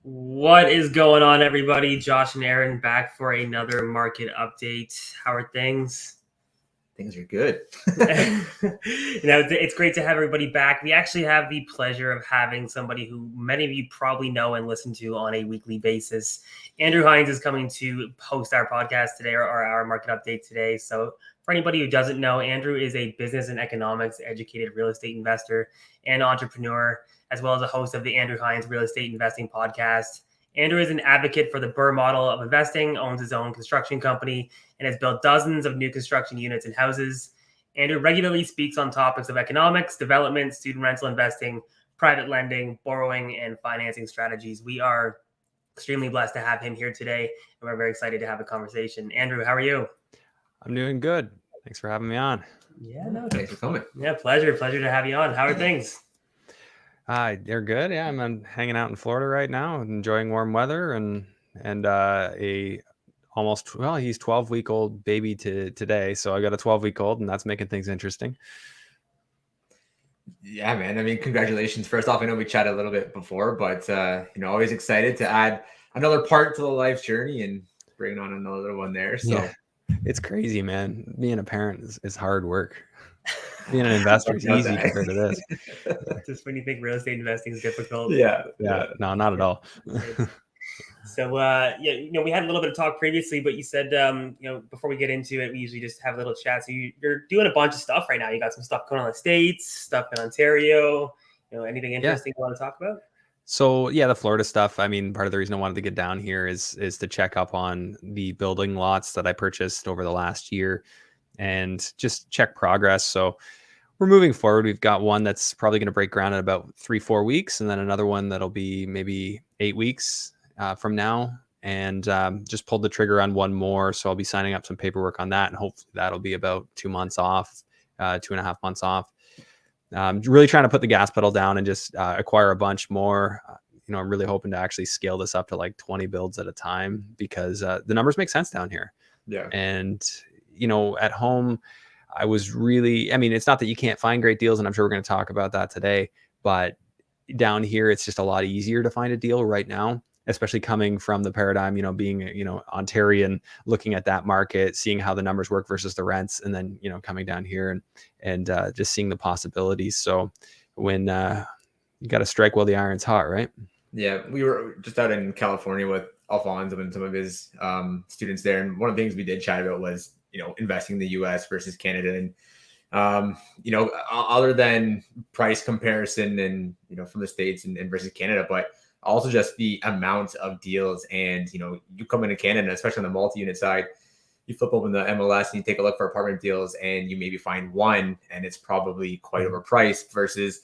What is going on, everybody? Josh and Aaron back for another market update. How are things? Things are good. It's great to have everybody back. We actually have the pleasure of having somebody who many of you probably know and listen to on a weekly basis. Andrew Hines is coming to host our podcast today, or our market update today. So for anybody who doesn't know, Andrew is a business and economics educated real estate investor and entrepreneur, as well as a host of the Andrew Hines Real Estate Investing Podcast. Andrew is an advocate for the BRRRR model of investing, owns his own construction company, and has built dozens of new construction units and houses. Andrew regularly speaks on topics of economics, development, student rental investing, private lending, borrowing, and financing strategies. We are extremely blessed to have him here today, and we're very excited to have a conversation. Andrew, how are you? I'm doing good. Thanks for having me on. Yeah, no, Thanks for coming. Yeah, pleasure to have you on. How are things? They're good. Yeah, I'm hanging out in Florida right now, enjoying warm weather and he's 12-week-old baby today. So I got a 12-week-old, and that's making things interesting. Yeah, man. I mean, congratulations. First off, I know we chatted a little bit before, but always excited to add another part to the life journey and bring on another one there. So yeah, it's crazy, man. Being a parent is hard work. Being an investor is easy compared to this. Just when you think real estate investing is difficult. Yeah. No, not at all. So, we had a little bit of talk previously, but you said, before we get into it, we usually just have a little chat. So you're doing a bunch of stuff right now. You got some stuff going on in the States, stuff in Ontario, anything interesting you want to talk about? So yeah, the Florida stuff. I mean, part of the reason I wanted to get down here is to check up on the building lots that I purchased over the last year and just check progress. So we're moving forward. We've got one that's probably going to break ground in about 3-4 weeks, and then another one that'll be maybe 8 weeks from now. And just pulled the trigger on one more. So I'll be signing up some paperwork on that, and hopefully that'll be about 2 months off, 2.5 months off. Really trying to put the gas pedal down and just acquire a bunch more. I'm really hoping to actually scale this up to like 20 builds at a time, because the numbers make sense down here. Yeah. And, at home, it's not that you can't find great deals, and I'm sure we're going to talk about that today, but down here, it's just a lot easier to find a deal right now, especially coming from the paradigm, being, Ontarian, looking at that market, seeing how the numbers work versus the rents, and then, coming down here and just seeing the possibilities. So when you got to strike while the iron's hot, right? Yeah. We were just out in California with Alfonso and some of his students there. And one of the things we did chat about was, investing in the US versus Canada. And, other than price comparison and, from the States and versus Canada, but also just the amount of deals. And, you come into Canada, especially on the multi-unit side, you flip open the MLS and you take a look for apartment deals, and you maybe find one, and it's probably quite overpriced versus,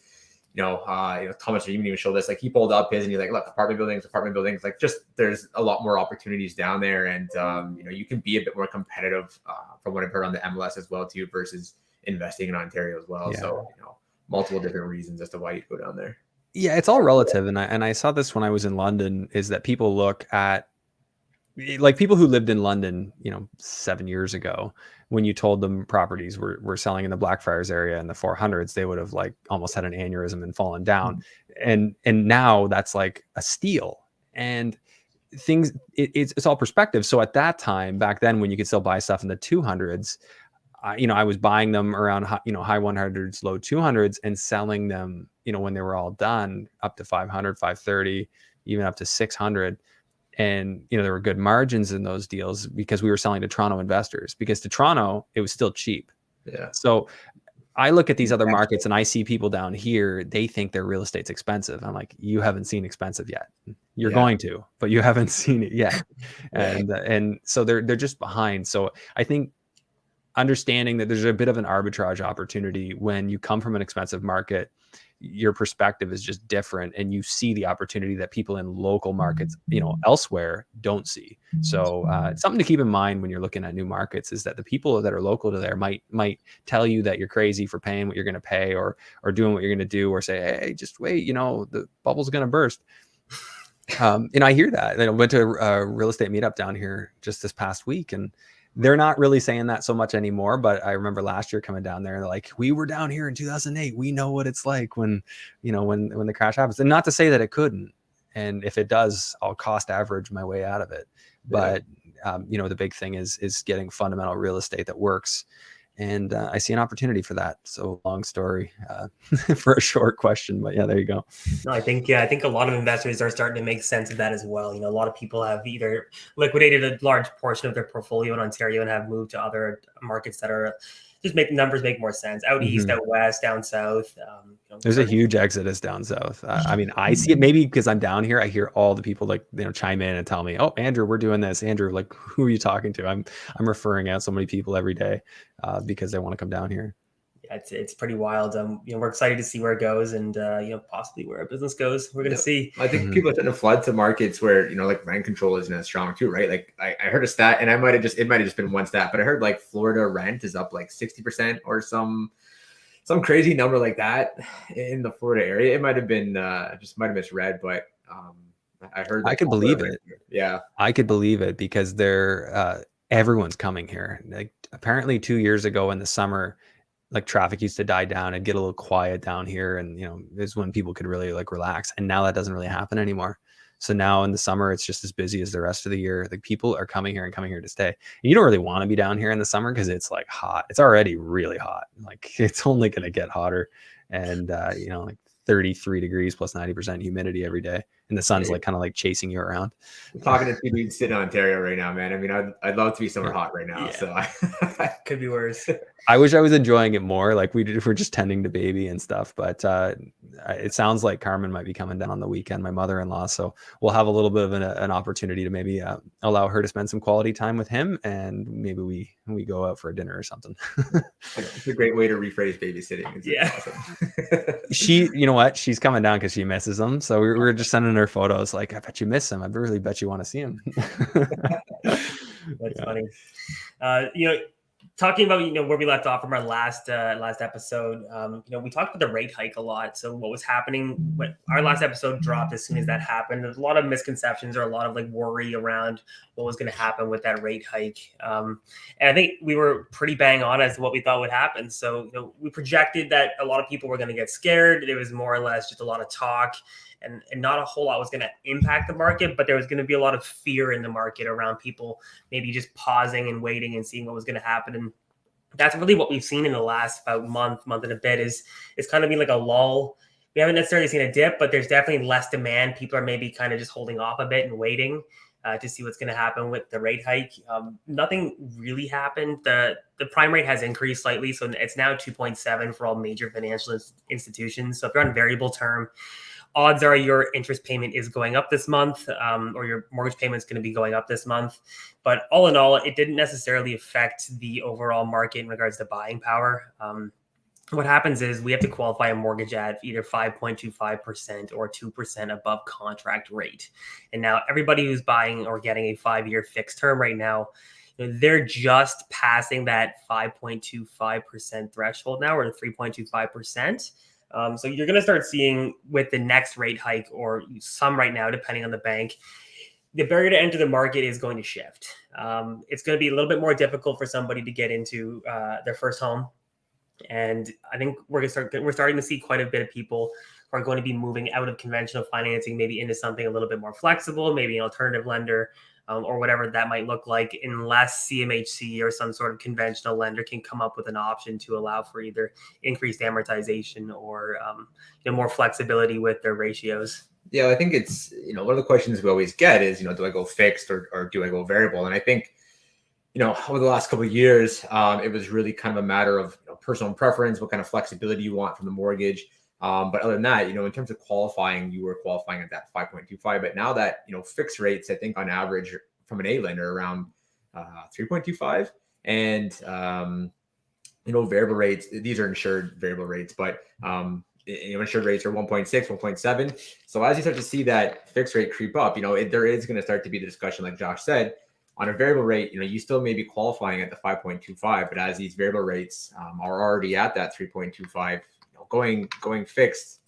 Thomas even showed this, like he pulled up his and he's like, look, apartment buildings, like just, there's a lot more opportunities down there. And, you can be a bit more competitive from what I've heard on the MLS as well too, versus investing in Ontario as well. Yeah. So, multiple different reasons as to why you'd go down there. Yeah, it's all relative. And I saw this when I was in London, is that people look at, like, people who lived in London, 7 years ago, when you told them properties were selling in the Blackfriars area in the 400s, they would have like almost had an aneurysm and fallen down. Mm-hmm. And now that's like a steal. And things, it's all perspective. So at that time, back then, when you could still buy stuff in the 200s, I was buying them around, high 100s, low 200s, and selling them, when they were all done, up to 500, 530, even up to 600. And, there were good margins in those deals because we were selling to Toronto investors, because to Toronto, it was still cheap. Yeah. So I look at these other markets and I see people down here, they think their real estate's expensive. I'm like, you haven't seen expensive yet. You're going to, but you haven't seen it yet. And so they're just behind. So I think understanding that there's a bit of an arbitrage opportunity when you come from an expensive market, your perspective is just different, and you see the opportunity that people in local markets, elsewhere don't see. So something to keep in mind when you're looking at new markets is that the people that are local to there might tell you that you're crazy for paying what you're going to pay or doing what you're going to do, or say, hey, just wait, the bubble's going to burst. I hear that. I went to a real estate meetup down here just this past week, and they're not really saying that so much anymore, but I remember last year coming down there, like, we were down here in 2008. We know what it's like when the crash happens. And not to say that it couldn't. And if it does, I'll cost average my way out of it. But, the big thing is getting fundamental real estate that works. And I see an opportunity for that. So long story for a short question, but yeah, there you go. No, I think a lot of investors are starting to make sense of that as well. A lot of people have either liquidated a large portion of their portfolio in Ontario and have moved to other markets that are just numbers make more sense. Out east, out west, down south. There's a huge exodus down south. I mean, I see it maybe because I'm down here. I hear all the people chime in and tell me, "Oh, Andrew, we're doing this." Andrew, like, who are you talking to? I'm referring out so many people every day because they want to come down here. Yeah, it's pretty wild. We're excited to see where it goes, and possibly where our business goes. We're gonna see. I think people are starting to flood to markets where like rent control isn't as strong too, right? Like I heard a stat, and it might have just been one stat, but I heard like Florida rent is up like 60% or some crazy number like that in the Florida area. It might have been just might have misread, but I heard. I could believe it. Yeah, I could believe it because everyone's coming here. Like apparently 2 years ago in the summer, like traffic used to die down and get a little quiet down here. And, is when people could really like relax. And now that doesn't really happen anymore. So now in the summer, it's just as busy as the rest of the year. Like people are coming here to stay. And you don't really want to be down here in the summer because it's like hot. It's already really hot. Like it's only going to get hotter. And, like 33 degrees plus 90% humidity every day. And the sun's like kind of like chasing you around. I'm talking to two dudes sitting in Ontario right now, man. I mean, I'd love to be somewhere hot right now. Yeah. So could be worse. I wish I was enjoying it more. Like we're just tending to baby and stuff, but it sounds like Carmen might be coming down on the weekend, my mother-in-law. So we'll have a little bit of an opportunity to maybe allow her to spend some quality time with him. And maybe we go out for a dinner or something. It's a great way to rephrase babysitting. Awesome. You know what? She's coming down because she misses him. So we're just sending her photos. Like, I bet you miss him. I really bet you want to see him. That's funny. Talking about where we left off from our last episode, we talked about the rate hike a lot. So what was happening when our last episode dropped, as soon as that happened, there's a lot of misconceptions or a lot of like worry around what was going to happen with that rate hike. And I think we were pretty bang on as to what we thought would happen. So we projected that a lot of people were going to get scared. It was more or less just a lot of talk. And not a whole lot was going to impact the market, but there was going to be a lot of fear in the market around people maybe just pausing and waiting and seeing what was going to happen. And that's really what we've seen in the last about month and a bit is it's kind of been like a lull. We haven't necessarily seen a dip, but there's definitely less demand. People are maybe kind of just holding off a bit and waiting to see what's going to happen with the rate hike. Nothing really happened. The prime rate has increased slightly, so it's now 2.7 for all major financial institutions. So if you're on variable term, odds are your interest payment is going up this month, or your mortgage payment is going to be going up this month. But all in all, it didn't necessarily affect the overall market in regards to buying power. What happens is we have to qualify a mortgage at either 5.25% or 2% above contract rate. And now everybody who's buying or getting a 5-year fixed term right now, they're just passing that 5.25% threshold now, or the 3.25%. So you're going to start seeing with the next rate hike, or some right now, depending on the bank, the barrier to enter the market is going to shift. It's going to be a little bit more difficult for somebody to get into their first home. And I think we're starting to see quite a bit of people who are going to be moving out of conventional financing, maybe into something a little bit more flexible, maybe an alternative lender, or whatever that might look like, unless CMHC or some sort of conventional lender can come up with an option to allow for either increased amortization or more flexibility with their ratios. Yeah, I think it's, one of the questions we always get is, do I go fixed or do I go variable? And I think, over the last couple of years, it was really kind of a matter of personal preference, what kind of flexibility you want from the mortgage. But other than that, in terms of qualifying, you were qualifying at that 5.25. But now that, fixed rates, I think on average from an A lender around 3.25, and, variable rates, these are insured variable rates, but, insured rates are 1.6, 1.7. So as you start to see that fixed rate creep up, there is going to start to be the discussion, like Josh said, on a variable rate, you still may be qualifying at the 5.25, but as these variable rates are already at that 3.25, going fixed,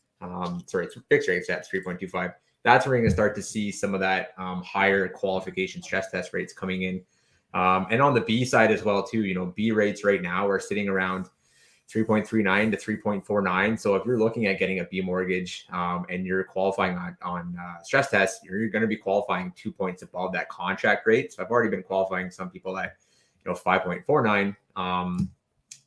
fixed rates at 3.25, that's where you're going to start to see some of that higher qualification stress test rates coming in. And on the B side as well, too, B rates right now are sitting around 3.39 to 3.49. So if you're looking at getting a B mortgage and you're qualifying on stress tests, you're going to be qualifying 2 points above that contract rate. So I've already been qualifying some people at 5.49.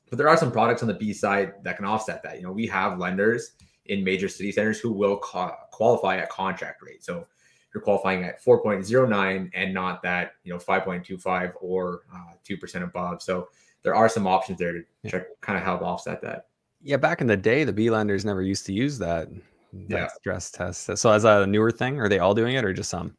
But there are some products on the B side that can offset that. We have lenders in major city centers who will qualify at contract rate. So you're qualifying at 4.09 and not that 5.25 or 2% above. So there are some options there to kind of help offset that. Yeah, back in the day, the B lenders never used to use that stress test. So is that a newer thing? Are they all doing it or just some?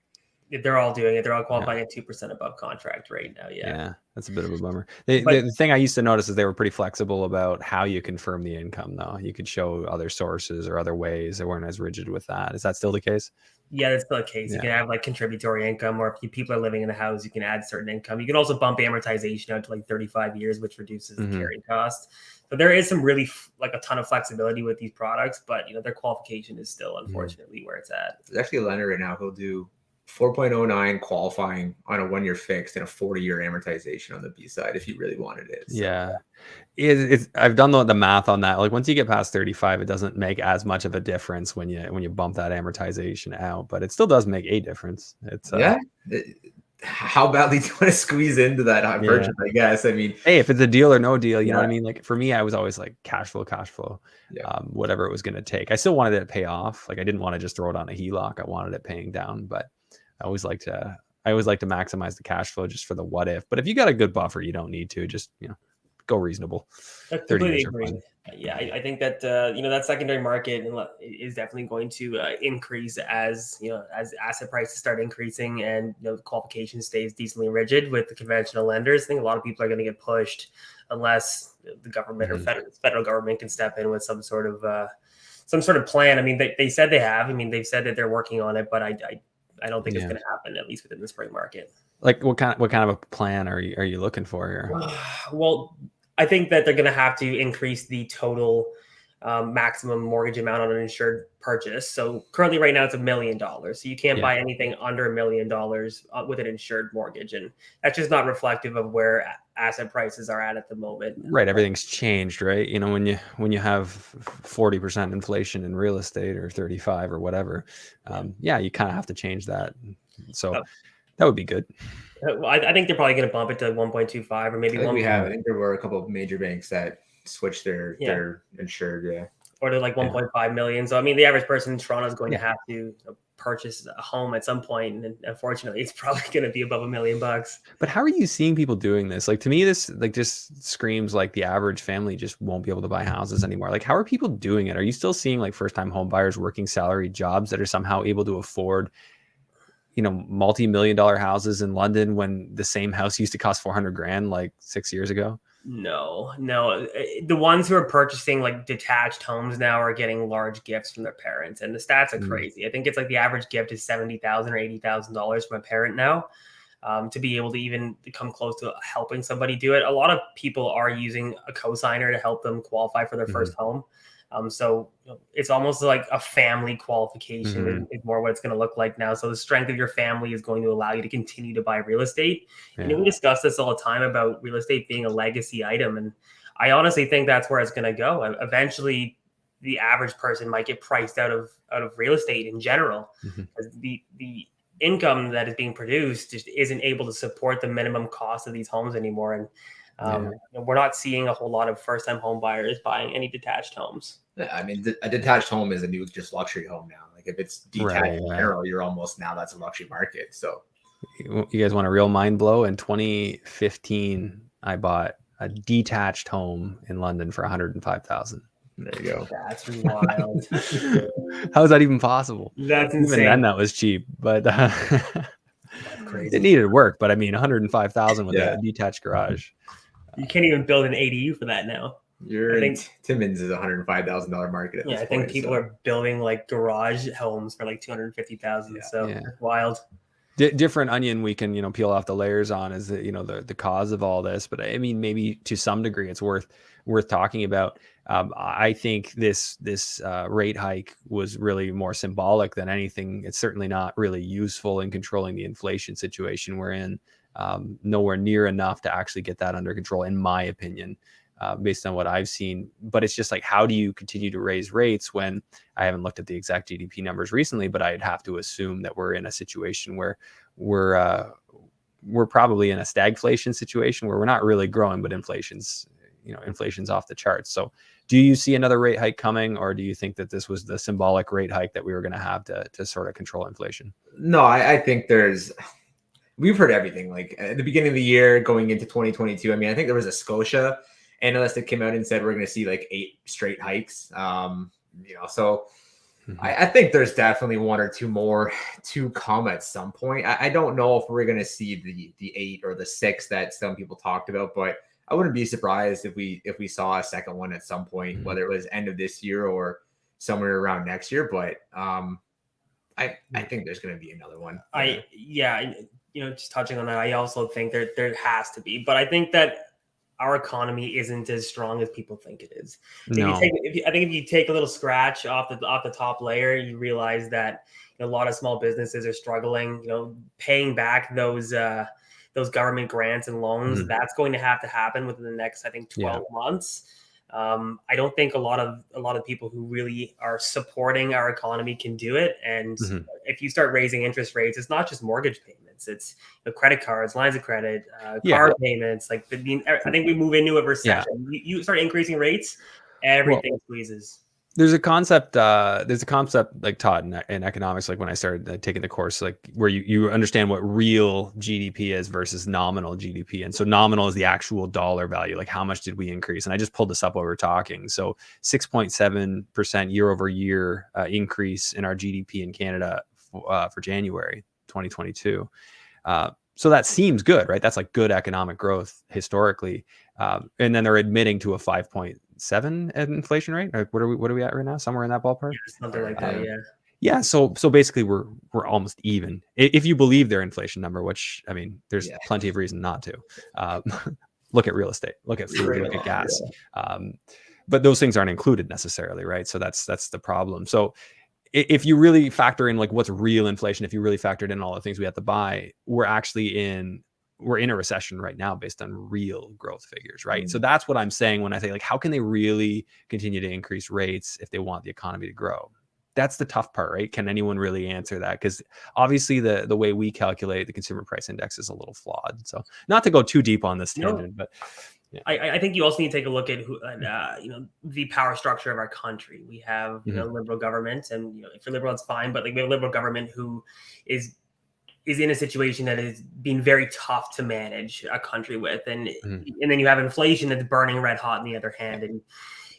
They're all doing it. They're all qualifying at 2% above contract rate now. Yeah, that's a bit of a bummer. The thing I used to notice is they were pretty flexible about how you confirm the income, though. You could show other sources or other ways. They weren't as rigid with that. Is that still the case? Yeah, that's still the case. You can have like contributory income, or if people are living in a house, you can add certain income. You can also bump amortization out to like 35 years, which reduces the carrying cost. So there is some really like a ton of flexibility with these products, but their qualification is still unfortunately where it's at. There's actually a lender right now who'll do 4.09 qualifying on a 1-year fixed and a 40-year amortization on the B side if you really wanted it. So, I've done the math on that. Like once you get past 35, it doesn't make as much of a difference when you bump that amortization out, but it still does make a difference. It's how badly do you want to squeeze into that purchase? I guess. I mean, hey, if it's a deal or no deal, you know what I mean? Like for me, I was always like cash flow, whatever it was going to take. I still wanted it to pay off. Like I didn't want to just throw it on a HELOC. I wanted it paying down, but I always like to maximize the cash flow just for the what if. But if you got a good buffer, you don't need to just go reasonable. I completely agree. Yeah, I think that that secondary market is definitely going to increase as asset prices start increasing and the qualification stays decently rigid with the conventional lenders. I think a lot of people are going to get pushed unless the government or federal government can step in with some sort of plan. I mean, they said they have. I mean, they've said that they're working on it, but I don't think it's going to happen, at least within the spring market. Like what kind of a plan are you looking for here? Well, I think that they're going to have to increase the total maximum mortgage amount on an insured purchase. So currently right now it's $1 million. So you can't buy anything under $1 million with an insured mortgage. And that's just not reflective of where asset prices are at the moment. Right. Everything's changed, right? When you have 40% inflation in real estate or 35 or whatever, you kind of have to change that. So that would be good. I think they're probably going to bump it to 1.25 or maybe 1. I think there were a couple of major banks that switched their insured, or to like 1.5 million. So I mean, the average person in Toronto is going to have to purchase a home at some point, and unfortunately, it's probably going to be above $1 million. But how are you seeing people doing this? Like to me, this like just screams like the average family just won't be able to buy houses anymore. Like how are people doing it? Are you still seeing like first-time home buyers working salary jobs that are somehow able to afford multi-million-dollar houses in London when the same house used to cost $400,000 like 6 years ago? No. The ones who are purchasing like detached homes now are getting large gifts from their parents, and the stats are crazy. I think it's like the average gift is $70,000 or $80,000 from a parent now. To be able to even come close to helping somebody do it. A lot of people are using a cosigner to help them qualify for their first home. So it's almost like a family qualification is more what it's going to look like now. So the strength of your family is going to allow you to continue to buy real estate. We discuss this all the time about real estate being a legacy item. And I honestly think that's where it's going to go. Eventually, the average person might get priced out of real estate in general. The income that is being produced just isn't able to support the minimum cost of these homes anymore. And we're not seeing a whole lot of first-time home buyers buying any detached homes. I mean, a detached home is a new just luxury home now. Like if it's detached in general, you're almost now that's a luxury market. So you guys want a real mind blow? In 2015, I bought a detached home in London for $105,000. There you go. That's wild. How is that even possible? That's insane. Even then, that was cheap, but crazy. It needed work. But I mean, $105,000 with a detached garage. You can't even build an ADU for that now. Timmins is a $105,000 market. I think people are building like garage homes for like $250,000. So it's wild. Different onion we can peel off the layers on is the cause of all this. But I mean, maybe to some degree it's worth talking about. I think this rate hike was really more symbolic than anything. It's certainly not really useful in controlling the inflation situation we're in. Nowhere near enough to actually get that under control, in my opinion. based on what I've seen. But it's just like, how do you continue to raise rates when I haven't looked at the exact GDP numbers recently, but I'd have to assume that we're in a situation where we're probably in a stagflation situation where we're not really growing, but inflation's off the charts. So do you see another rate hike coming, or do you think that this was the symbolic rate hike that we were going to have to sort of control inflation? No, I think we've heard everything. Like at the beginning of the year going into 2022, I mean, I think there was a Scotia analyst that came out and said we're going to see like 8 straight hikes. So I think there's definitely 1 or 2 more to come at some point. I don't know if we're going to see the 8 or the 6 that some people talked about, but I wouldn't be surprised if we saw a second one at some point, whether it was end of this year or somewhere around next year. But I think there's going to be another one. Just touching on that, I also think there has to be, but I think that our economy isn't as strong as people think it is. No. If you take a little scratch off the top layer, you realize that a lot of small businesses are struggling. Paying back those government grants and loans, that's going to happen within the next, I think, 12 months. I don't think a lot of people who really are supporting our economy can do it. And if you start raising interest rates, it's not just mortgage payments. It's credit cards, lines of credit, car payments. Like I think we move into a recession. You start increasing rates, everything squeezes. There's a concept like taught in economics, like when I started taking the course, like where you understand what real GDP is versus nominal GDP. And so nominal is the actual dollar value, like how much did we increase? And I just pulled this up while we were talking. So 6.7% year over year increase in our GDP in Canada for January 2022. So that seems good, right? That's like good economic growth historically. And then they're admitting to a 5.7 inflation rate. Like what are we at right now? Somewhere in that ballpark? Yeah, something like that. Yeah. So basically we're almost even if you believe their inflation number, which I mean, there's plenty of reason not to. Look at real estate, look at food, look at gas. But those things aren't included necessarily, right? So that's the problem. So if you really factor in like what's real inflation, if you really factored in all the things we have to buy, we're in a recession right now based on real growth figures, right? So that's what I'm saying when I say like, how can they really continue to increase rates if they want the economy to grow? That's the tough part, right? Can anyone really answer that? Because obviously the way we calculate the consumer price index is a little flawed. So not to go too deep on this tangent, but yeah. I think you also need to take a look at the power structure of our country. We have liberal government, and if you're liberal, it's fine. But like we have a liberal government who is in a situation that is being very tough to manage a country with, and then you have inflation that's burning red hot on the other hand, and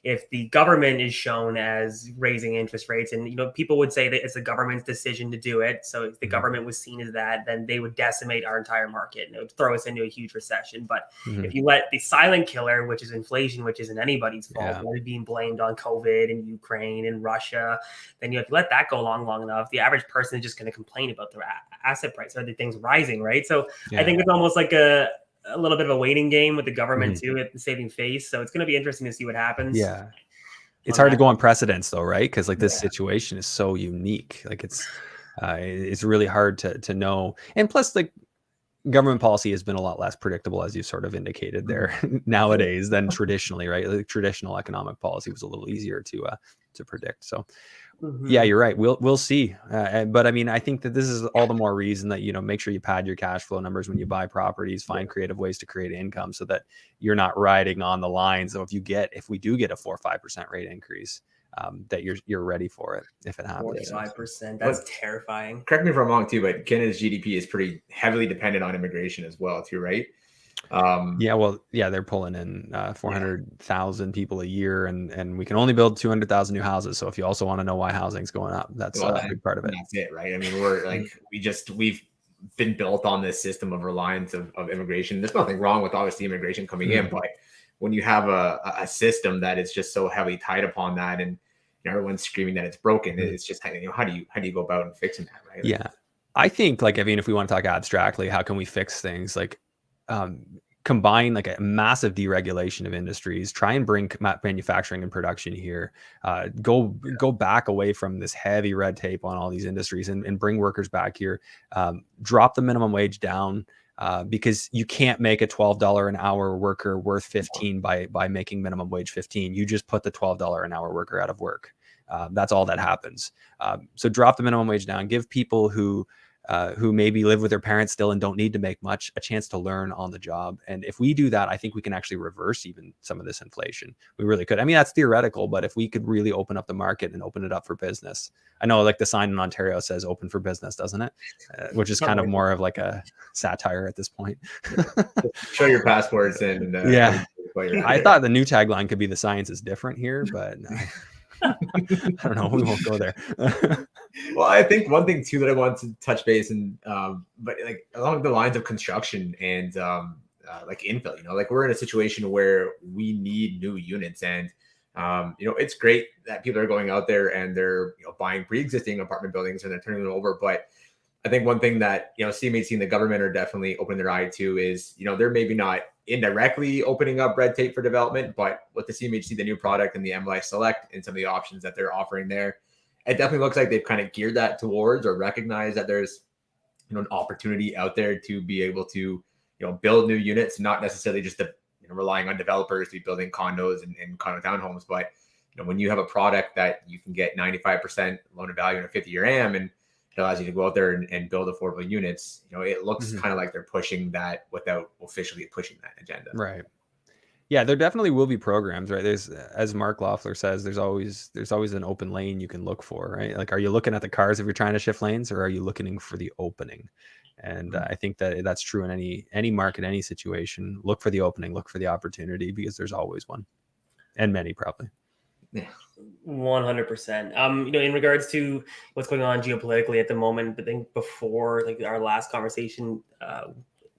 if the government is shown as raising interest rates, and people would say that it's the government's decision to do it. So if the government was seen as that, then they would decimate our entire market and it would throw us into a huge recession. But if you let the silent killer, which is inflation, which isn't anybody's fault, being blamed on COVID and Ukraine and Russia, then you have to let that go long enough. The average person is just going to complain about their asset price or the things rising, right? So I think it's almost like a little bit of a waiting game with the government too, at the saving face. So it's going to be interesting to see what happens. Yeah. It's hard to go on precedents though, right? Because like this situation is so unique. Like it's really hard to know. And plus like government policy has been a lot less predictable, as you sort of indicated there nowadays than traditionally, right? Like traditional economic policy was a little easier to predict. So yeah, you're right. We'll see. But I mean, I think that this is all the more reason that, make sure you pad your cash flow numbers when you buy properties, find creative ways to create income so that you're not riding on the lines. So if we do get a 4 or 5% rate increase, that you're ready for it if it happens. 4-5%. That's terrifying. Correct me if I'm wrong too, but Canada's GDP is pretty heavily dependent on immigration as well too, right? They're pulling in 400,000 people a year, and we can only build 200,000 new houses. So if you also want to know why housing's going up, that's a big part of it. That's it, right? I mean, we're like we've been built on this system of reliance of immigration. There's nothing wrong with obviously immigration coming in, but when you have a system that is just so heavily tied upon that, and everyone's screaming that it's broken, it's just how do you go about and fixing that, right? I think if we want to talk abstractly, how can we fix things? combine like a massive deregulation of industries, try and bring manufacturing and production here, go back away from this heavy red tape on all these industries and bring workers back here, drop the minimum wage down, because you can't make a $12 an hour worker worth 15 by making minimum wage 15. You just put the $12 an hour worker out of work. That's all that happens. So drop the minimum wage down, give people who maybe live with their parents still and don't need to make much a chance to learn on the job. And if we do that, I think we can actually reverse even some of this inflation. We really could. I mean, that's theoretical, but if we could really open up the market and open it up for business, I know like the sign in Ontario says open for business, doesn't it? Which is kind of more of like a satire at this point. Show your passports and yeah. I thought the new tagline could be the science is different here, but I don't know. We won't go there. Well, I think one thing too that I want to touch base and but like along the lines of construction and like infill, you know, like we're in a situation where we need new units, and you know, it's great that people are going out there and they're, you know, buying pre-existing apartment buildings and they're turning them over. But I think one thing that, you know, CMHC and the government are definitely opening their eye to is, you know, they're maybe not indirectly opening up red tape for development, but with the CMHC, the new product and the MLI Select and some of the options that they're offering there, it definitely looks like they've kind of geared that towards or recognize that there's, you know, an opportunity out there to be able to, you know, build new units, not necessarily just relying on developers to be building condos and condo townhomes, but, you know, when you have a product that you can get 95% loan to value in a 50-year AM and it allows you to go out there and build affordable units, you know, it looks kind of like they're pushing that without officially pushing that agenda. Right. Yeah, there definitely will be programs, right? There's, as Mark Loeffler says, there's always an open lane you can look for, right? Like, are you looking at the cars if you're trying to shift lanes, or are you looking for the opening? And I think that that's true in any market, any situation. Look for the opening, look for the opportunity, because there's always one, and many probably. Yeah. 100%. You know, in regards to what's going on geopolitically at the moment, but then before like our last conversation,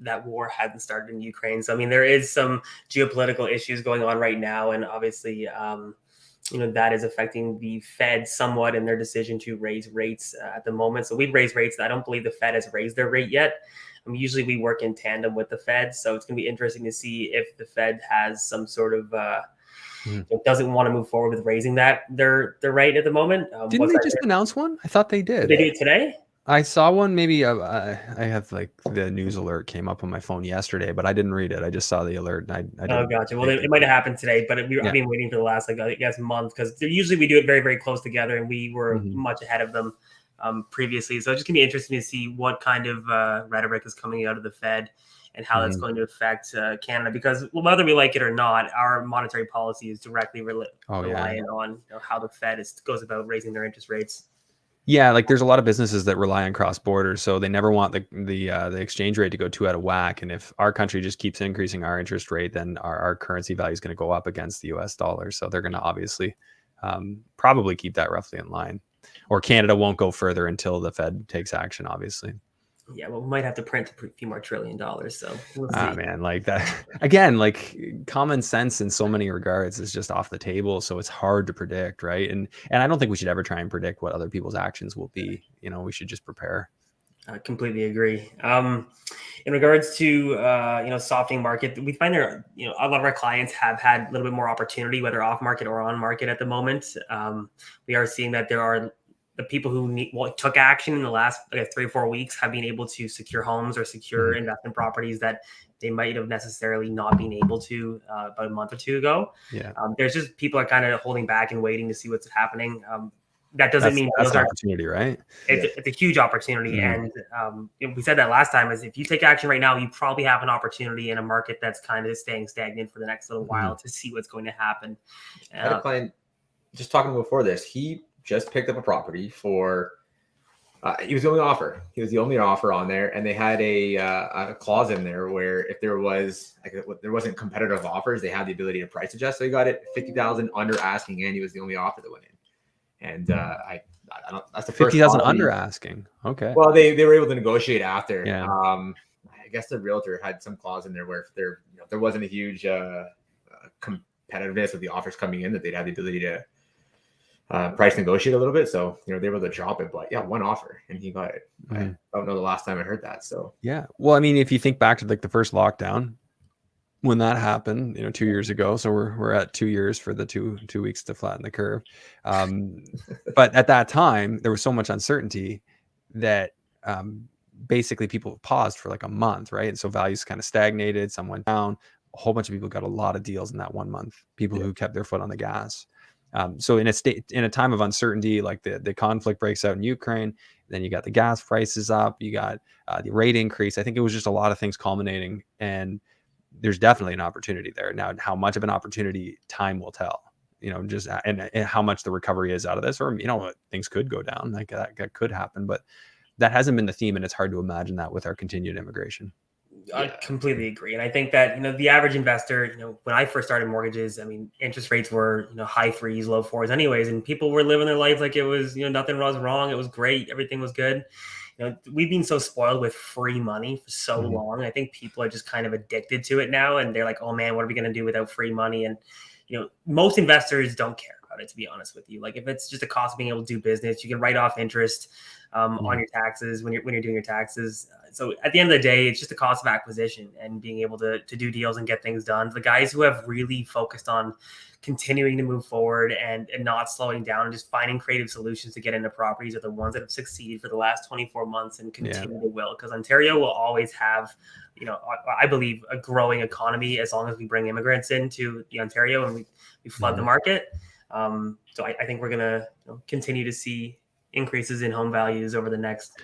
that war hadn't started in Ukraine. So, I mean, there is some geopolitical issues going on right now. And obviously, you know, that is affecting the Fed somewhat in their decision to raise rates at the moment. So we've raised rates. I don't believe the Fed has raised their rate yet. Usually we work in tandem with the Fed. So it's going to be interesting to see if the Fed has some sort of doesn't want to move forward with raising their rate at the moment. Didn't they just announce one? I thought they did. Did they do it today? I saw one. Maybe I have like the news alert came up on my phone yesterday, but I didn't read it. I just saw the alert. And I oh, gotcha. Well, it might have happened today, but I've been waiting for the last, like, I guess, month, because usually we do it very, very close together, and we were much ahead of them previously. So it's just gonna be interesting to see what kind of rhetoric is coming out of the Fed and how that's going to affect Canada, because whether we like it or not, our monetary policy is directly reliant on how the Fed goes about raising their interest rates. Yeah, like there's a lot of businesses that rely on cross border, so they never want the exchange rate to go too out of whack. And if our country just keeps increasing our interest rate, then our currency value is going to go up against the U.S. dollar. So they're going to obviously probably keep that roughly in line. Or Canada won't go further until the Fed takes action, obviously. Yeah, well, we might have to print a few more $1 trillion. So we'll see. Man, like that again, like common sense in so many regards is just off the table. So it's hard to predict, right? And I don't think we should ever try and predict what other people's actions will be. You know, we should just prepare. I completely agree. In regards to softening market, we find there, a lot of our clients have had a little bit more opportunity, whether off market or on market at the moment. We are seeing that there are the people who took action in the last 3 or 4 weeks have been able to secure homes or secure investment properties that they might have necessarily not been able to about a month or two ago. Yeah. There's just people are kind of holding back and waiting to see what's happening. That doesn't mean that's an opportunity, right? It's a huge opportunity. And we said that last time, is if you take action right now, you probably have an opportunity in a market that's kind of staying stagnant for the next little while to see what's going to happen. I had a client just talking before this. He just picked up a property for, he was the only offer. He was the only offer on there. And they had a clause in there where if there wasn't competitive offers, they had the ability to price adjust. So he got it 50,000 under asking, and he was the only offer that went in. And I don't, that's the first 50,000 under asking. Okay. Well, they were able to negotiate after. Yeah. I guess the realtor had some clause in there where if there wasn't a huge competitiveness of the offers coming in, that they'd have the ability to price negotiate a little bit. So, they were able to drop it, but yeah, one offer and he got it. I don't know the last time I heard that. So yeah. Well, I mean, if you think back to like the first lockdown, when that happened, 2 years ago. So we're at 2 years for the two weeks to flatten the curve. But at that time, there was so much uncertainty that basically people paused for like a month, right? And so values kind of stagnated, some went down. A whole bunch of people got a lot of deals in that 1 month. People who kept their foot on the gas. So in a time of uncertainty, like the conflict breaks out in Ukraine, then you got the gas prices up, you got the rate increase. I think it was just a lot of things culminating, and there's definitely an opportunity there. Now, how much of an opportunity, time will tell. Just and how much the recovery is out of this, or things could go down, like that could happen, but that hasn't been the theme, and it's hard to imagine that with our continued immigration. I completely agree. And I think that, the average investor, when I first started mortgages, I mean, interest rates were, high threes, low fours anyways. And people were living their life like it was, nothing was wrong. It was great. Everything was good. We've been so spoiled with free money for so long. I think people are just kind of addicted to it now. And they're like, oh man, what are we going to do without free money? And, most investors don't care about it, to be honest with you. Like if it's just a cost of being able to do business, you can write off interest on your taxes when you're doing your taxes. So at the end of the day, it's just a cost of acquisition and being able to do deals and get things done. The guys who have really focused on continuing to move forward and not slowing down and just finding creative solutions to get into properties are the ones that have succeeded for the last 24 months and continue to will. Because Ontario will always have, I believe, a growing economy as long as we bring immigrants into the Ontario and we flood the market. So I think we're going to continue to see increases in home values over the next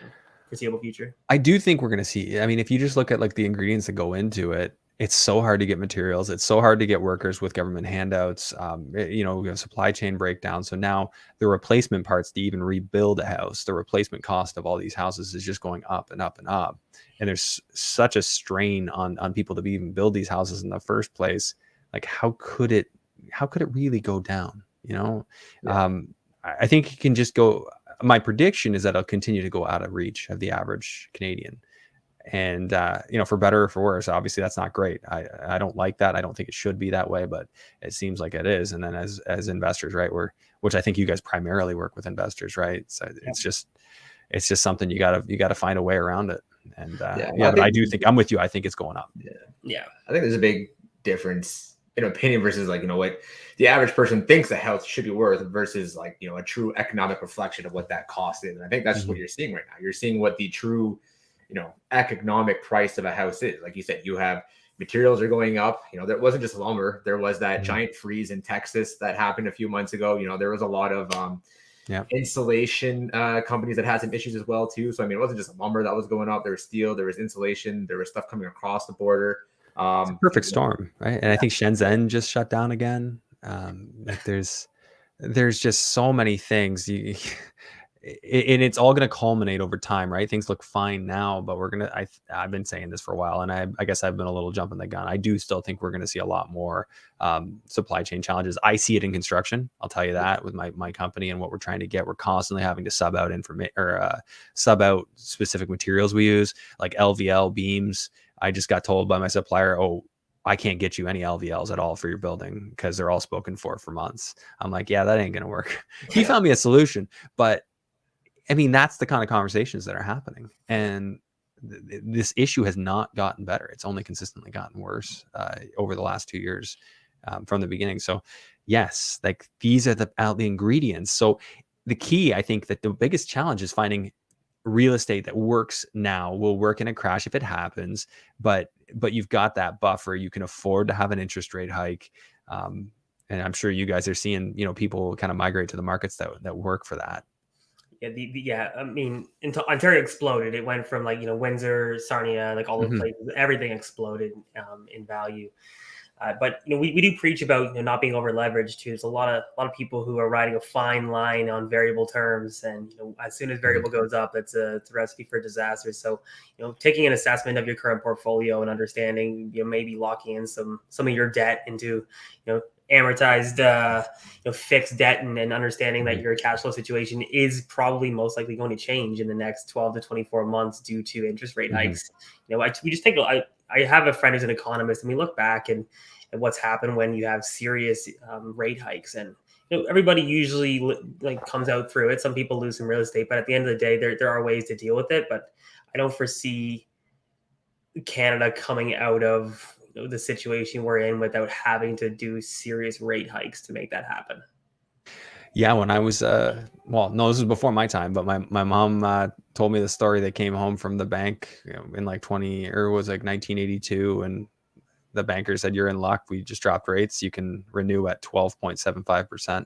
foreseeable future. I do think we're going to see, I mean, if you just look at like the ingredients that go into it, it's so hard to get materials. It's so hard to get workers with government handouts. We have supply chain breakdown. So now the replacement parts to even rebuild a house, the replacement cost of all these houses is just going up and up and up. And there's such a strain on people to even build these houses in the first place. Like, how could it really go down? I think it can just go. My prediction is that it'll continue to go out of reach of the average Canadian. And, for better or for worse, obviously that's not great. I don't like that. I don't think it should be that way, but it seems like it is. And then as investors, right, which I think you guys primarily work with investors, right? So it's just something you gotta find a way around it. And but I do think I'm with you. I think it's going up. Yeah. I think there's a big difference in opinion versus what the average person thinks a house should be worth versus a true economic reflection of what that cost is. And I think that's what you're seeing right now. You're seeing what the true economic price of a house is. Like you said, you have materials are going up. There wasn't just lumber. There was that giant freeze in Texas that happened a few months ago. There was a lot of insulation companies that had some issues as well too. So I mean, it wasn't just lumber that was going up. There was steel, there was insulation, there was stuff coming across the border. It's a perfect storm, right? And I think Shenzhen just shut down again. There's just so many things. And it's all going to culminate over time, right? Things look fine now, but I've been saying this for a while, and I guess I've been a little jumping the gun. I do still think we're going to see a lot more supply chain challenges. I see it in construction. I'll tell you that with my company and what we're trying to get. We're constantly having to sub out sub out specific materials we use, like LVL beams. I just got told by my supplier, oh, I can't get you any LVLs at all for your building because they're all spoken for months. I'm like, yeah, that ain't going to work. He found me a solution, but I mean, that's the kind of conversations that are happening. And this issue has not gotten better. It's only consistently gotten worse over the last 2 years from the beginning. So yes, like these are the ingredients. So the key, I think that the biggest challenge is finding real estate that works now, will work in a crash if it happens, but you've got that buffer. You can afford to have an interest rate hike. And I'm sure you guys are seeing, people kind of migrate to the markets that work for that. I mean, until Ontario exploded, it went from Windsor, Sarnia, like all those places, everything exploded in value. But we do preach about not being over leveraged too. There's a lot of people who are riding a fine line on variable terms, and as soon as variable goes up, it's a recipe for disaster. So taking an assessment of your current portfolio and understanding maybe locking in some of your debt into amortized fixed debt and understanding that your cash flow situation is probably most likely going to change in the next 12 to 24 months due to interest rate hikes. We just take I have a friend who's an economist, and we look back and what's happened when you have serious rate hikes, and everybody usually comes out through it. Some people lose some real estate, but at the end of the day, there are ways to deal with it. But I don't foresee Canada coming out of the situation we're in without having to do serious rate hikes to make that happen. Yeah, when I was, well, no, this was before my time, but my mom told me the story. They came home from the bank in like 1982, and the banker said, "You're in luck. We just dropped rates. You can renew at 12.75%."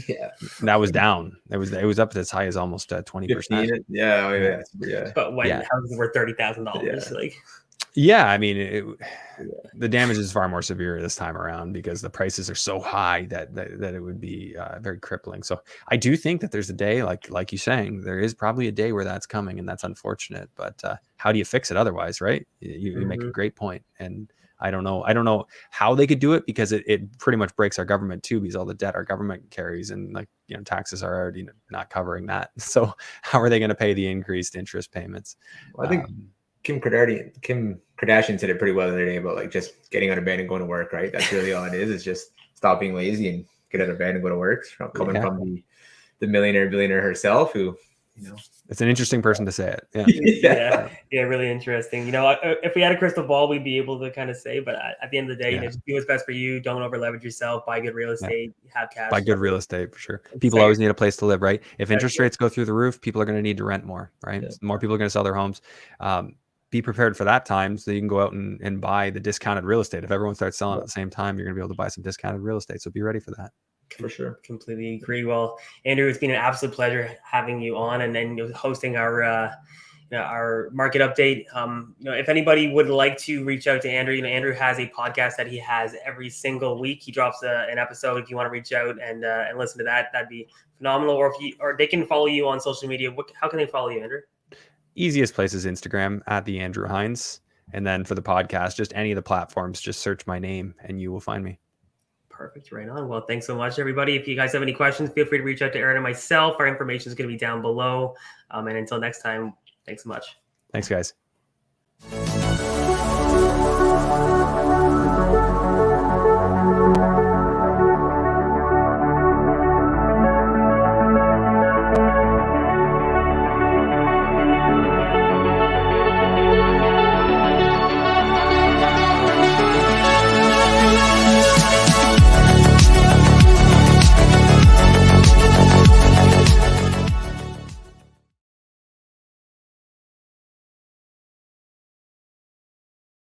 Yeah, And that was down. It was up as high as almost 20%. Yeah. But when houses were $30,000, like. Yeah, I mean, the damage is far more severe this time around because the prices are so high that it would be very crippling. So I do think that there's a day, like you saying, there is probably a day where that's coming, and that's unfortunate. But how do you fix it otherwise, right? You make a great point, and I don't know how they could do it, because it pretty much breaks our government too, because all the debt our government carries, and taxes are already not covering that. So how are they going to pay the increased interest payments? Well, I think Kim Kardashian said it pretty well the other day about like just getting out of bed and going to work, right? That's really all it is. It's just stop being lazy and get out of bed and go to work. Coming from the millionaire billionaire herself, who, it's an interesting person to say it. Yeah, really interesting. If we had a crystal ball, we'd be able to kind of say, but at the end of the day, just do what's best for you. Don't over leverage yourself. Buy good real estate. Have cash. Buy good real estate for sure. People always need a place to live, right? If interest rates go through the roof, people are going to need to rent more, right? More people are going to sell their homes. Be prepared for that time, so you can go out and buy the discounted real estate. If everyone starts selling at the same time, you're going to be able to buy some discounted real estate. So be ready for that. For sure. Completely agree. Well, Andrew, it's been an absolute pleasure having you on and then hosting our market update. If anybody would like to reach out to Andrew, Andrew has a podcast that he has every single week. He drops an episode. If you want to reach out and listen to that, that'd be phenomenal. Or they can follow you on social media. How can they follow you, Andrew? Easiest place is Instagram at the Andrew Hines. And then for the podcast, just any of the platforms, just search my name and you will find me. Perfect. Right on. Well, thanks so much, everybody. If you guys have any questions, feel free to reach out to Ehren and myself. Our information is going to be down below. And until next time, thanks so much. Thanks, guys.